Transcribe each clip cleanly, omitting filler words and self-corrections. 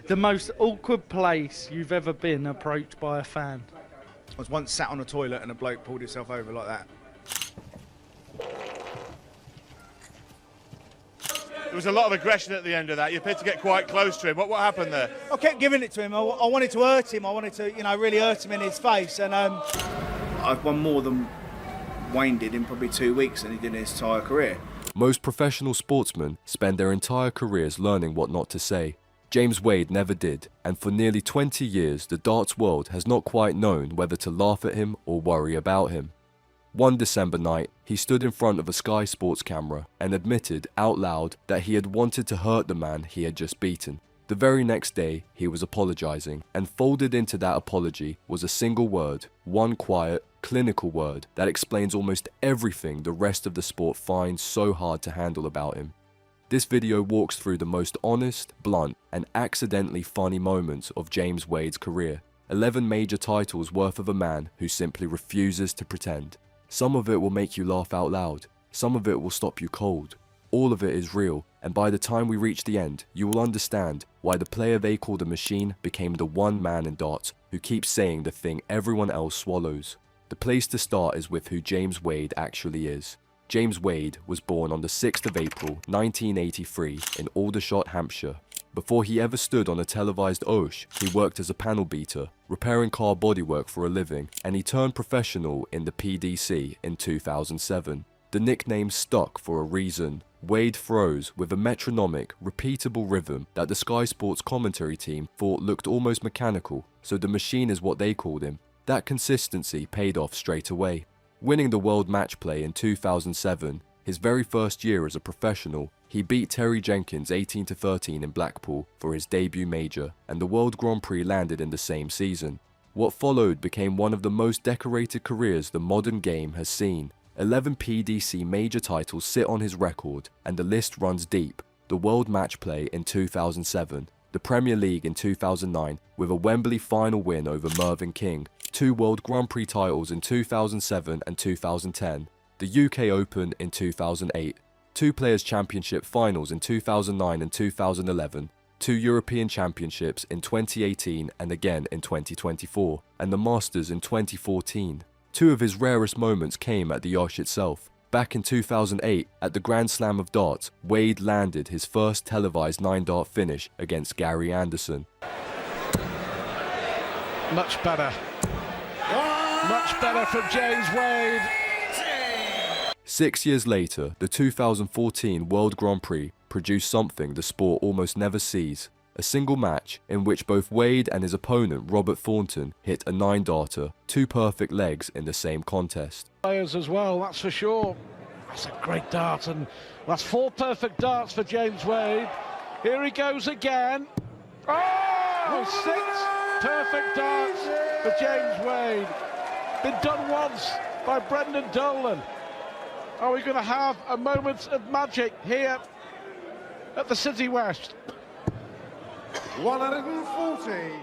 The most awkward place you've ever been approached by a fan? I was once sat on a toilet and a bloke pulled himself over like that. There was a lot of aggression at the end of that. You appeared to get quite close to him. What happened there? I kept giving it to him. I wanted to hurt him. I wanted to, really hurt him in his face. And I've won more than Wayne did in probably 2 weeks than he did in his entire career. Most professional sportsmen spend their entire careers learning what not to say. James Wade never did, and for nearly 20 years the darts world has not quite known whether to laugh at him or worry about him. One December night, he stood in front of a Sky Sports camera and admitted out loud that he had wanted to hurt the man he had just beaten. The very next day, he was apologizing, and folded into that apology was a single word, one quiet, clinical word that explains almost everything the rest of the sport finds so hard to handle about him. This video walks through the most honest, blunt, and accidentally funny moments of James Wade's career. 11 major titles worth of a man who simply refuses to pretend. Some of it will make you laugh out loud, some of it will stop you cold. All of it is real, and by the time we reach the end, you will understand why the player they called a machine became the one man in darts who keeps saying the thing everyone else swallows. The place to start is with who James Wade actually is. James Wade was born on the 6th of April 1983 in Aldershot, Hampshire. Before he ever stood on a televised oche, he worked as a panel beater, repairing car bodywork for a living, and he turned professional in the PDC in 2007. The nickname stuck for a reason. Wade throws with a metronomic, repeatable rhythm that the Sky Sports commentary team thought looked almost mechanical, so the machine is what they called him. That consistency paid off straight away. Winning the World Match Play in 2007, his very first year as a professional, he beat Terry Jenkins 18-13 in Blackpool for his debut major, and the World Grand Prix landed in the same season. What followed became one of the most decorated careers the modern game has seen. 11 PDC major titles sit on his record, and the list runs deep. The World Match Play in 2007, the Premier League in 2009 with a Wembley final win over Mervyn King, 2 World Grand Prix titles in 2007 and 2010, the UK Open in 2008, 2 Players' Championship finals in 2009 and 2011, 2 European Championships in 2018 and again in 2024, and the Masters in 2014. 2 of his rarest moments came at the Osh itself. Back in 2008, at the Grand Slam of Darts, Wade landed his first televised 9-dart finish against Gary Anderson. Much better. Much better from James Wade. 6 years later, the 2014 World Grand Prix produced something the sport almost never sees. A single match in which both Wade and his opponent Robert Thornton hit a 9-darter, 2 perfect legs in the same contest. Players as well, that's for sure. That's a great dart, and that's 4 perfect darts for James Wade. Here he goes again. Oh, 6 perfect darts for James Wade. Been done once by Brendan Dolan. Are we going to have a moment of magic here at the City West? 140.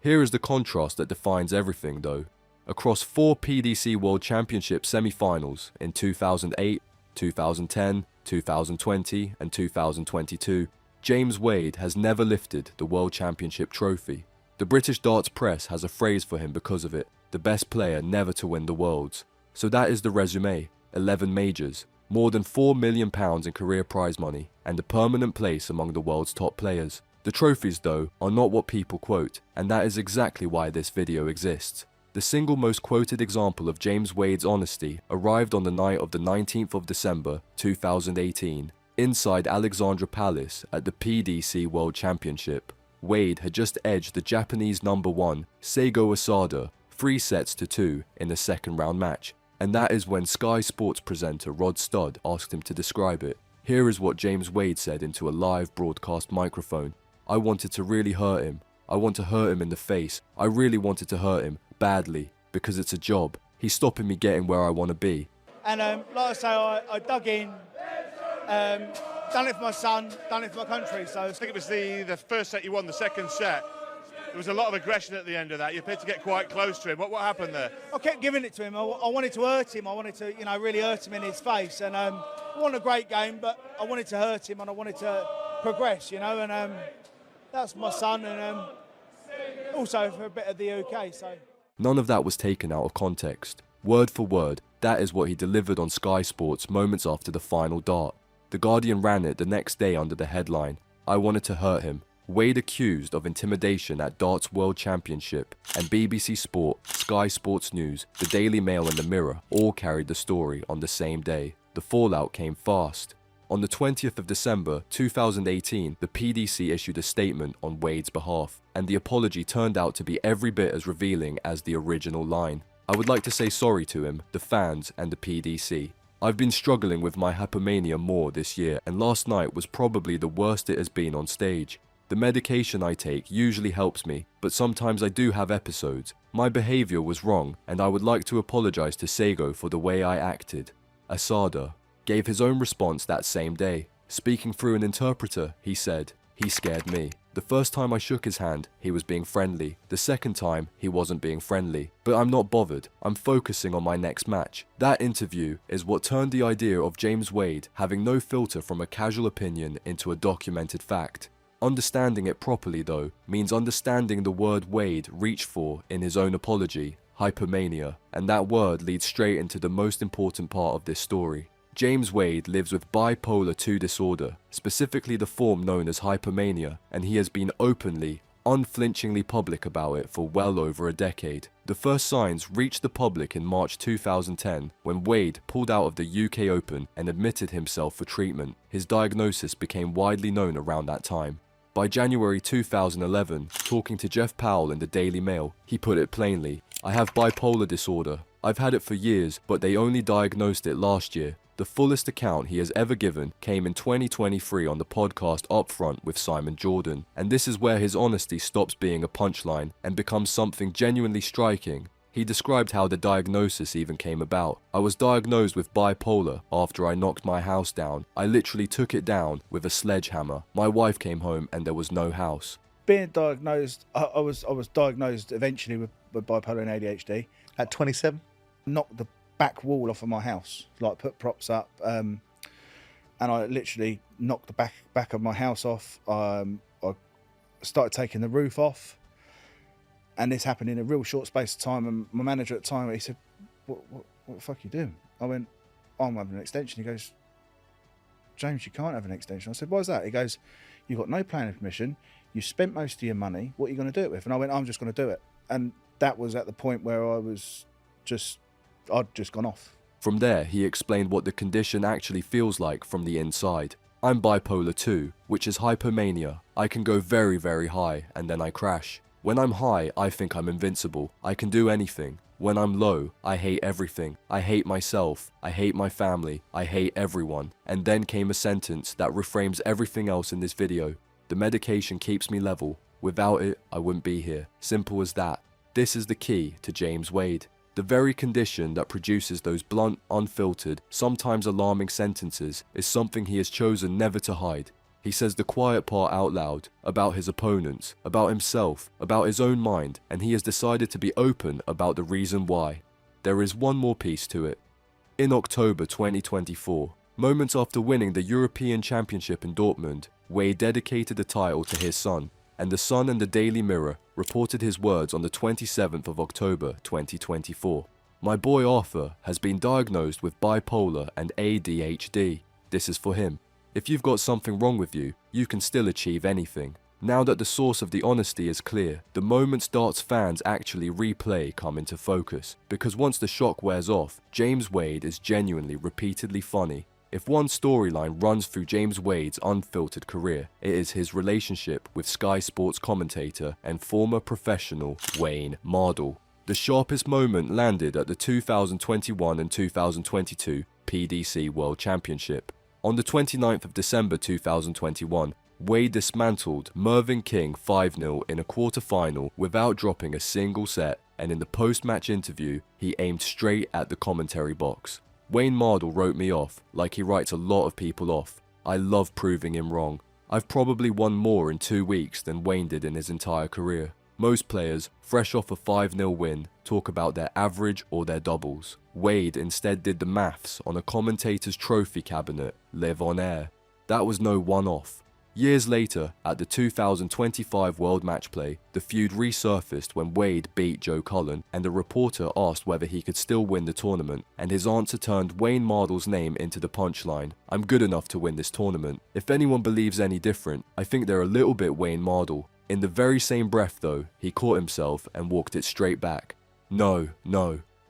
Here is the contrast that defines everything though. Across 4 PDC World Championship semi-finals in 2008, 2010, 2020 and 2022, James Wade has never lifted the World Championship trophy. The British darts press has a phrase for him because of it: the best player never to win the Worlds. So that is the resume: 11 majors, more than £4 million in career prize money, and a permanent place among the world's top players. The trophies though are not what people quote, and that is exactly why this video exists. The single most quoted example of James Wade's honesty arrived on the night of the 19th of December 2018, inside Alexandra Palace at the PDC World Championship. Wade had just edged the Japanese #1 Seigo Asada 3-2 in the second round match, and that is when Sky Sports presenter Rod Studd asked him to describe it. Here is what James Wade said into a live broadcast microphone: "I wanted to really hurt him. I want to hurt him in the face. I really wanted to hurt him, badly, because it's a job. He's stopping me getting where I want to be." like I say, I dug in, done it for my son, done it for my country. So I think it was the first set you won, the second set. There was a lot of aggression at the end of that. You appeared to get quite close to him. What happened there? I kept giving it to him. I wanted to hurt him. I wanted to, really hurt him in his face. And it wasn't a great game, but I wanted to hurt him and I wanted to progress, and that's my son, and also for a bit of the UK. So None of that was taken out of context. Word for word, that is what he delivered on Sky Sports moments after the final dart. The Guardian ran it the next day under the headline, "I wanted to hurt him. Wade accused of intimidation at Darts World Championship," and BBC Sport, Sky Sports News, the Daily Mail and the Mirror all carried the story on the same day. The fallout came fast. On the 20th of December 2018, the PDC issued a statement on Wade's behalf, and the apology turned out to be every bit as revealing as the original line. "I would like to say sorry to him, the fans and the PDC. I've been struggling with my hypomania more this year, and last night was probably the worst it has been on stage. The medication I take usually helps me, but sometimes I do have episodes. My behaviour was wrong, and I would like to apologise to Sego for the way I acted." Asada gave his own response that same day. Speaking through an interpreter, he said, "He scared me. The first time I shook his hand, he was being friendly. The second time, he wasn't being friendly. But I'm not bothered. I'm focusing on my next match." That interview is what turned the idea of James Wade having no filter from a casual opinion into a documented fact. Understanding it properly, though, means understanding the word Wade reached for in his own apology, hypomania, and that word leads straight into the most important part of this story. James Wade lives with bipolar 2 disorder, specifically the form known as hypomania, and he has been openly, unflinchingly public about it for well over a decade. The first signs reached the public in March 2010 when Wade pulled out of the UK Open and admitted himself for treatment. His diagnosis became widely known around that time. By January 2011, talking to Jeff Powell in the Daily Mail, he put it plainly, "I have bipolar disorder. I've had it for years, but they only diagnosed it last year." The fullest account he has ever given came in 2023 on the podcast Upfront with Simon Jordan, and this is where his honesty stops being a punchline and becomes something genuinely striking. He described how the diagnosis even came about. "I was diagnosed with bipolar after I knocked my house down. I literally took it down with a sledgehammer. My wife came home and there was no house." being diagnosed, I was diagnosed eventually with bipolar and ADHD At 27? Knocked the back wall off of my house, like put props up, and I literally knocked the back of my house off. I started taking the roof off, and this happened in a real short space of time. And my manager at the time, he said, what the fuck are you doing? I went, I'm having an extension. He goes, James, you can't have an extension. I said, why is that? He goes, you've got no planning permission, you spent most of your money, what are you going to do it with? And I went, I'm just going to do it. And that was at the point where I'd just gone off. From there, he explained what the condition actually feels like from the inside. "I'm bipolar 2, which is hypomania. I can go very, very high, and then I crash. When I'm high, I think I'm invincible. I can do anything. When I'm low, I hate everything. I hate myself. I hate my family. I hate everyone." And then came a sentence that reframes everything else in this video. "The medication keeps me level. Without it, I wouldn't be here. Simple as that." This is the key to James Wade. The very condition that produces those blunt, unfiltered, sometimes alarming sentences is something he has chosen never to hide. He says the quiet part out loud, about his opponents, about himself, about his own mind, and he has decided to be open about the reason why. There is one more piece to it. In October 2024, moments after winning the European Championship in Dortmund, Wade dedicated the title to his son, and the Sun and the Daily Mirror reported his words on the 27th of October 2024. "My boy Arthur has been diagnosed with bipolar and ADHD. This is for him. If you've got something wrong with you, you can still achieve anything." Now that the source of the honesty is clear, the moments Darts fans actually replay come into focus, because once the shock wears off, James Wade is genuinely repeatedly funny. If one storyline runs through James Wade's unfiltered career, it is his relationship with Sky Sports commentator and former professional Wayne Mardle. The sharpest moment landed at the 2021 and 2022 PDC World Championship. On the 29th of December 2021, Wade dismantled Mervyn King 5-0 in a quarter-final without dropping a single set, and in the post-match interview, he aimed straight at the commentary box. Wayne Mardle wrote me off, like he writes a lot of people off. I love proving him wrong. I've probably won more in 2 weeks than Wayne did in his entire career. Most players, fresh off a 5-0 win, talk about their average or their doubles. Wade instead did the maths on a commentator's trophy cabinet, live on air. That was no one-off. Years later, at the 2025 World Match Play, the feud resurfaced when Wade beat Joe Cullen, and a reporter asked whether he could still win the tournament, and his answer turned Wayne Mardle's name into the punchline: "I'm good enough to win this tournament." If anyone believes any different, I think they're a little bit Wayne Mardle. In the very same breath though, he caught himself and walked it straight back. No,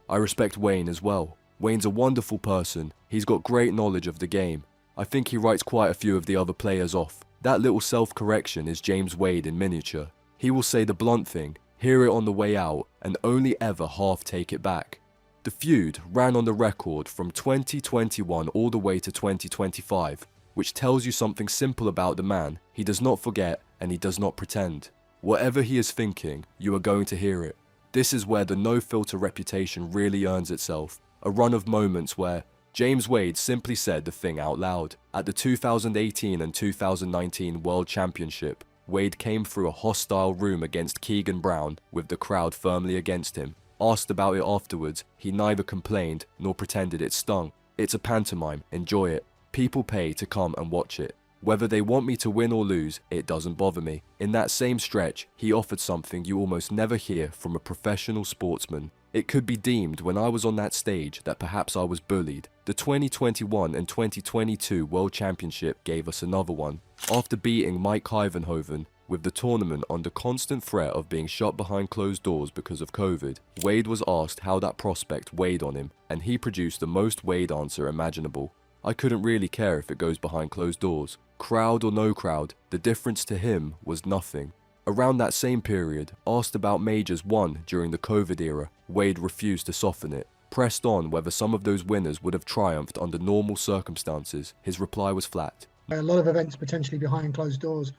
I respect Wayne as well. Wayne's a wonderful person, he's got great knowledge of the game. I think he writes quite a few of the other players off. That little self-correction is James Wade in miniature. He will say the blunt thing, hear it on the way out, and only ever half take it back. The feud ran on the record from 2021 all the way to 2025, which tells you something simple about the man: he does not forget and he does not pretend. Whatever he is thinking, you are going to hear it. This is where the no-filter reputation really earns itself. A run of moments where James Wade simply said the thing out loud. At the 2018 and 2019 World Championship, Wade came through a hostile room against Keegan Brown with the crowd firmly against him. Asked about it afterwards, he neither complained nor pretended it stung. It's a pantomime, enjoy it. People pay to come and watch it. Whether they want me to win or lose, it doesn't bother me. In that same stretch, he offered something you almost never hear from a professional sportsman. It could be deemed when I was on that stage that perhaps I was bullied. The 2021 and 2022 World Championship gave us another one. After beating Mike Hyvenhoven, with the tournament under constant threat of being shut behind closed doors because of COVID, Wade was asked how that prospect weighed on him, and he produced the most Wade answer imaginable. I couldn't really care if it goes behind closed doors. Crowd or no crowd, the difference to him was nothing. Around that same period, asked about majors won during the COVID era, Wade refused to soften it. Pressed on whether some of those winners would have triumphed under normal circumstances, his reply was flat. A lot of events potentially behind closed doors.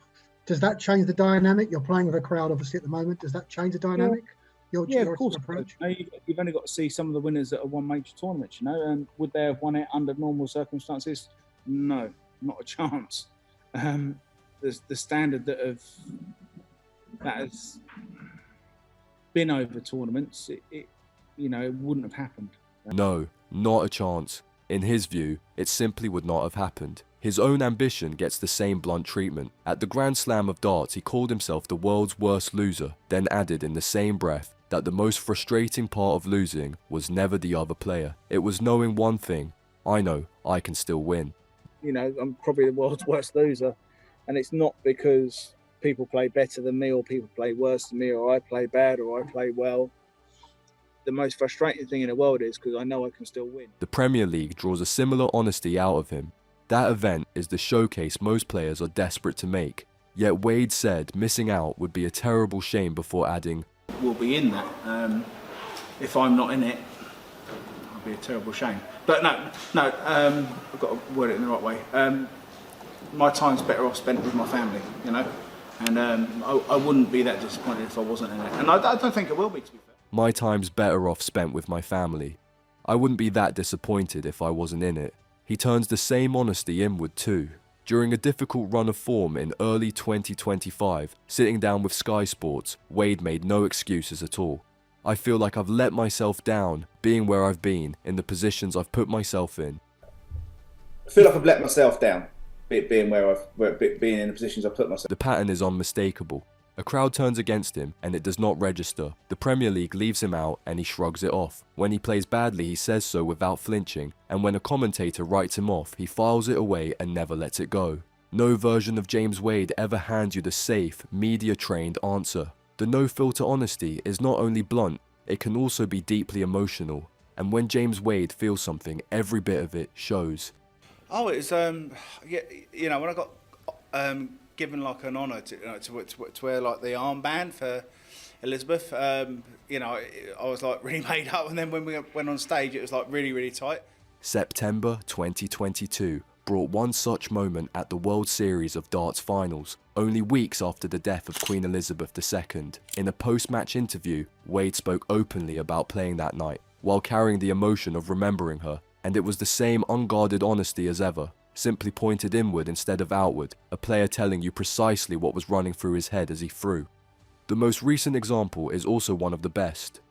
Does that change the dynamic? You're playing with a crowd obviously at the moment. Does that change the dynamic? Yeah, of course. Approach? You've only got to see some of the winners that have won major tournaments, and would they have won it under normal circumstances? No, not a chance. The standard that has been over tournaments, it wouldn't have happened. No, not a chance. In his view, it simply would not have happened. His own ambition gets the same blunt treatment. At the Grand Slam of darts, he called himself the world's worst loser, then added in the same breath that the most frustrating part of losing was never the other player. It was knowing one thing: I know I can still win. I'm probably the world's worst loser, and it's not because people play better than me or people play worse than me or I play bad or I play well. The most frustrating thing in the world is because I know I can still win. The Premier League draws a similar honesty out of him. That event is the showcase most players are desperate to make. Yet Wade said missing out would be a terrible shame before adding, "We'll be in that. If I'm not in it, it'll be a terrible shame." But no, I've got to word it in the right way. My time's better off spent with my family, and I wouldn't be that disappointed if I wasn't in it. And I don't think I will be, to be fair. My time's better off spent with my family. I wouldn't be that disappointed if I wasn't in it. He turns the same honesty inward too. During a difficult run of form in early 2025, sitting down with Sky Sports, Wade made no excuses at all. I feel like I've let myself down, being where I've been, in the positions I've put myself in. I feel like I've let myself down, being in the positions I've put myself. The pattern is unmistakable. A crowd turns against him and it does not register. The Premier League leaves him out and he shrugs it off. When he plays badly, he says so without flinching, and when a commentator writes him off, he files it away and never lets it go. No version of James Wade ever hands you the safe, media-trained answer. The no-filter honesty is not only blunt, it can also be deeply emotional. And when James Wade feels something, every bit of it shows. Oh, it's when I got given like an honour to wear like the armband for Elizabeth. I was like really made up, and then when we went on stage, it was like really, really tight. September 2022 brought one such moment at the World Series of Darts finals, only weeks after the death of Queen Elizabeth II. In a post-match interview, Wade spoke openly about playing that night, while carrying the emotion of remembering her, and it was the same unguarded honesty as ever, simply pointed inward instead of outward, a player telling you precisely what was running through his head as he threw. The most recent example is also one of the best.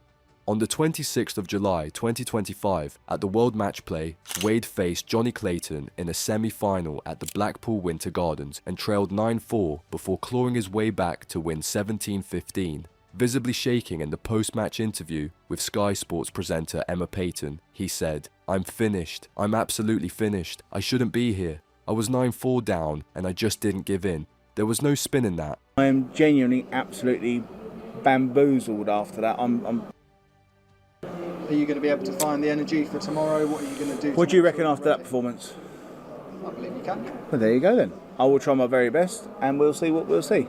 On the 26th of July 2025, at the World Match Play, Wade faced Johnny Clayton in a semi-final at the Blackpool Winter Gardens and trailed 9-4 before clawing his way back to win 17-15. Visibly shaking in the post-match interview with Sky Sports presenter Emma Payton, he said, "I'm finished. I'm absolutely finished. I shouldn't be here. I was 9-4 down and I just didn't give in. There was no spin in that." I am genuinely, absolutely bamboozled after that. Are you going to be able to find the energy for tomorrow? What are you going to do? What do you reckon after that performance? I believe you can. Well, there you go then. I will try my very best and we'll see what we'll see.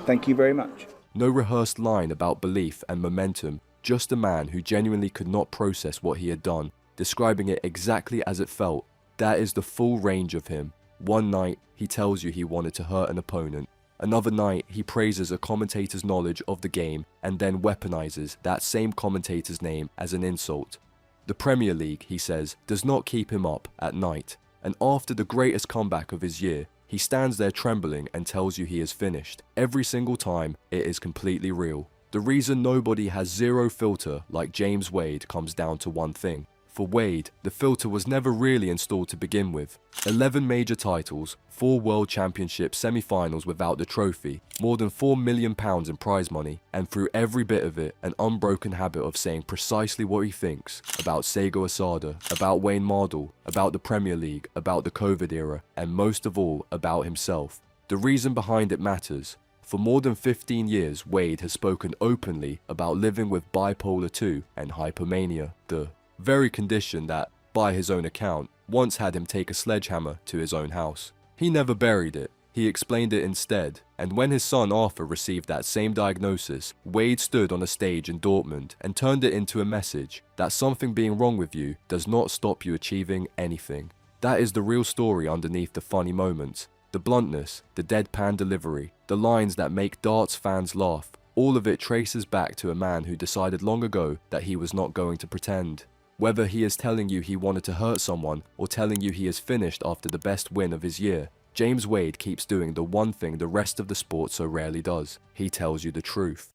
Thank you very much. No rehearsed line about belief and momentum, just a man who genuinely could not process what he had done, describing it exactly as it felt. That is the full range of him. One night, he tells you he wanted to hurt an opponent. Another night, he praises a commentator's knowledge of the game and then weaponizes that same commentator's name as an insult. The Premier League, he says, does not keep him up at night. And after the greatest comeback of his year, he stands there trembling and tells you he is finished. Every single time, it is completely real. The reason nobody has zero filter like James Wade comes down to one thing. For Wade, the filter was never really installed to begin with. 11 major titles, 4 World Championship semi-finals without the trophy, more than £4 million in prize money, and through every bit of it, an unbroken habit of saying precisely what he thinks about Sego Asada, about Wayne Mardle, about the Premier League, about the COVID era, and most of all, about himself. The reason behind it matters. For more than 15 years, Wade has spoken openly about living with bipolar 2 and hypomania, the very condition that, by his own account, once had him take a sledgehammer to his own house. He never buried it, he explained it instead, and when his son Arthur received that same diagnosis, Wade stood on a stage in Dortmund and turned it into a message that something being wrong with you does not stop you achieving anything. That is the real story underneath the funny moments, the bluntness, the deadpan delivery, the lines that make darts fans laugh. All of it traces back to a man who decided long ago that he was not going to pretend. Whether he is telling you he wanted to hurt someone or telling you he is finished after the best win of his year, James Wade keeps doing the one thing the rest of the sport so rarely does. He tells you the truth.